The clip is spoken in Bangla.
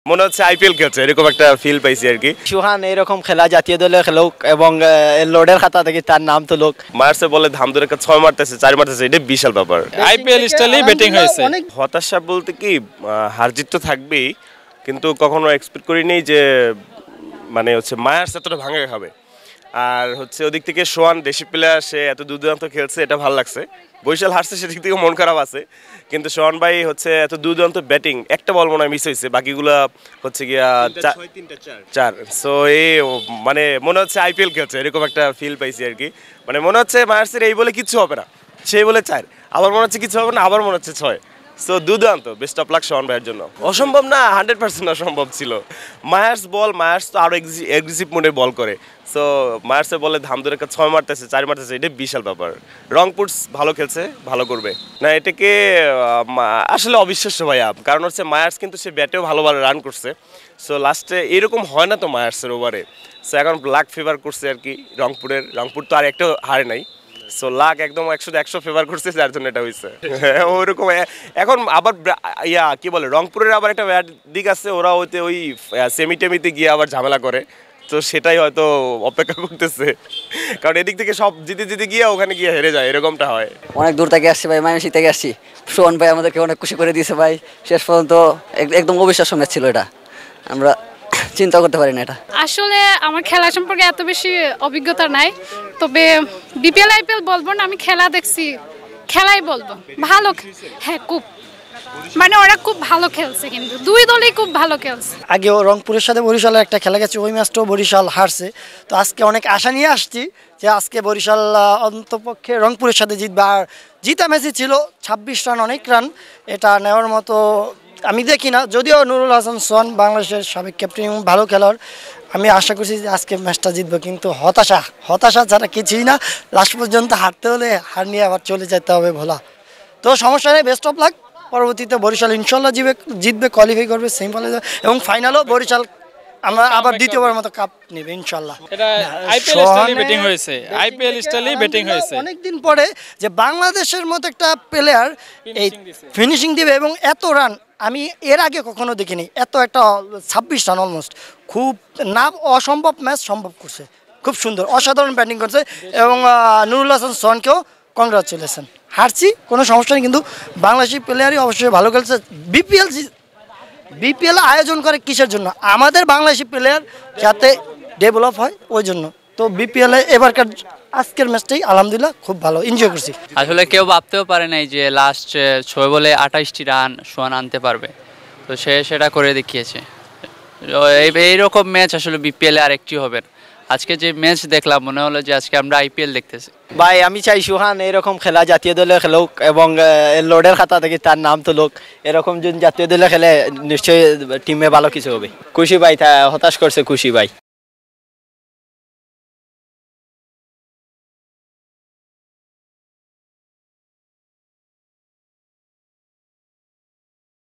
মনে হচ্ছে আইপিএল খেলছে এরকম একটা ফিল পাইছি আর কি। সুহান এরকম খেলা জাতীয় দলে খেলুক এবং লোডের খাতা থেকে তার নাম তুলুক। মার্সে বলে ধাম ধরে 6 মারতেছে 4 মারতেছে, এটা বিশাল ব্যাপার। আইপিএল স্টাইলেই ব্যাটিং হয়েছে। হতাশা বলতে কি হার জিত তো থাকবেই, কিন্তু কখনো এক্সপেক্ট করিনি যে মানে হচ্ছে মায়ার্স এতটা ভাঙা খাবে। আর হচ্ছে ওদিক থেকে সোহান দেশি প্লেয়ার, সে এত দুর্দান্ত খেলছে, এটা ভালো লাগছে। বরিশাল হারছে সেদিক থেকে মন খারাপ আছে, কিন্তু সোহান ভাই হচ্ছে এত দুর্দান্ত ব্যাটিং, একটা বল মনে হয় মিস হয়েছে, বাকিগুলা হচ্ছে গিয়া 4। সো এই মানে মনে হচ্ছে আইপিএল খেলছে এরকম একটা ফিল পাইছি আর কি। মানে মনে হচ্ছে মায়ার্সের এই বলে কিচ্ছু হবে না, সেই বলে 4, আবার মনে হচ্ছে কিছু হবে না, আবার মনে হচ্ছে 6। সো দুর্দান্ত, বেস্ট অফ লাক সোহান ভাইয়ের জন্য। অসম্ভব না, 100% অসম্ভব ছিল। মায়ার্স তো আরো এগ্রেসিভ মোডে বল করে। সো মায়ার্সে বলে ধাম ধরে 6 মারতেছে 4 মারতেছে, এটা বিশাল ব্যাপার। রংপুর ভালো খেলছে, ভালো করবে না, এটাকে আসলে অবিশ্বাস্য ভাইয়া। কারণ হচ্ছে মায়ার্স কিন্তু সে ব্যাটেও ভালো রান করছে। সো লাস্টে এরকম হয় না তো মায়ার্সের ওভারে। সো এখন লাক ফেভার করছে আর কি রংপুর তো আর একটা হারে নাই। সো লাক একদম 100 ফেভার করছে, যার জন্য এটা হয়েছে ওইরকম। এখন আবার কি বলে, রংপুরের আবার একটা দিক আছে, ওরা ওই সেমিটেমিতে গিয়ে আবার ঝামেলা করে। তো সেটাই হয়তো অপেক্ষা করতেছে, কারণ এদিক থেকে সব জিতে গিয়ে ওখানে গিয়ে হেরে যায়, এরকমটা হয়। অনেক দূর থেকে আসছি ভাই, ময়মনসিংহ থেকে আসছি। সোহান ভাই আমাদেরকে অনেক খুশি করে দিয়েছে ভাই, শেষ পর্যন্ত একদম অবিশ্বাস্য ম্যাচ ছিল এটা, আমরা চিন্তা করতে পারি না এটা। আসলে আমার খেলা সম্পর্কে এত বেশি অভিজ্ঞতা নাই, তবে বিপিএল আইপিএল বলবো না, আমি খেলা দেখছি, খেলাই বলবো ভালো। হ্যাঁ, খুব মানে ওরা খুব ভালো খেলছে, কিন্তু দুই দলই খুব ভালো খেলছে। আগেও রংপুরের সাথে বরিশালের একটা খেলা গেছে, ওই ম্যাচটাও বরিশাল হারছে। তো আজকে অনেক আশা নিয়ে আসছি যে আজকে বরিশাল অন্তপক্ষে রংপুরের সাথে জিতবে। আর জিতা ম্যাচই ছিল 26 রান, অনেক রান, এটা নেওয়ার মতো আমি দেখি না। যদিও নুরুল হাসান সোহান বাংলাদেশের সাবেক ক্যাপ্টেন, ভালো খেলোয়াড়, আমি আশা করছি যে আজকে ম্যাচটা জিতবো। কিন্তু হতাশা ছাড়া কিছুই না, লাস্ট পর্যন্ত হারতে হলে হার নিয়ে আবার চলে যেতে হবে ভোলা। তো সমস্যা নেই, বেস্ট অফ লাক। পরবর্তীতে বরিশাল ইনশাল্লাহ জিতবে, কোয়ালিফাই করবে সেমিফাইনালে এবং ফাইনালও বরিশাল আমরা আবার দ্বিতীয়বার মতো কাপ নেবে ইনশাল্লাহ। এটা আইপিএল স্টাইলে ব্যাটিং হয়েছে, আইপিএল স্টাইলে ব্যাটিং হয়েছে। অনেকদিন পরে যে বাংলাদেশের মতো একটা প্লেয়ার এই ফিনিশিং দিবে এবং এত রান আমি এর আগে কখনো দেখিনি। এত একটা 26 রান অলমোস্ট, খুব না অসম্ভব ম্যাচ সম্ভব করছে, খুব সুন্দর অসাধারণ ব্যাটিং করছে। এবং নুরুল হাসান সোহানকেও কংগ্রাচুলেশন। হারছি কোনো সমস্যা নেই, কিন্তু বাংলাদেশি প্লেয়ারই অবশ্যই ভালো খেলছে। বিপিএল আয়োজন করে কিসের জন্য? আমাদের বাংলাদেশি প্লেয়ার যাতে ডেভেলপ হয়, ওই জন্য। তো বিপিএল এবারকার আজকের ম্যাচটাই আলহামদুলিল্লাহ খুব ভালো এনজয় করছি। আসলে কেউ ভাবতেও পারে নাই যে লাস্ট 6 বলে 28টি রান সোহান আনতে পারবে, তো সে সেটা করে দেখিয়েছে। এইরকম ম্যাচ আসলে বিপিএলে আরেকটি হবে। আজকে যে ম্যাচ দেখলাম মনে হলো যে আজকে আমরা আইপিএল দেখতেছি। ভাই আমি চাই সুহান এরকম খেলা জাতীয় দলে খেলুক এবং লোডের খাতা থেকে তার নাম তুলুক। এরকম যদি জাতীয় দলে খেলে নিশ্চয়ই টিমে ভালো কিছু হবে। খুশি ভাই, হতাশ করছে খুশি ভাই।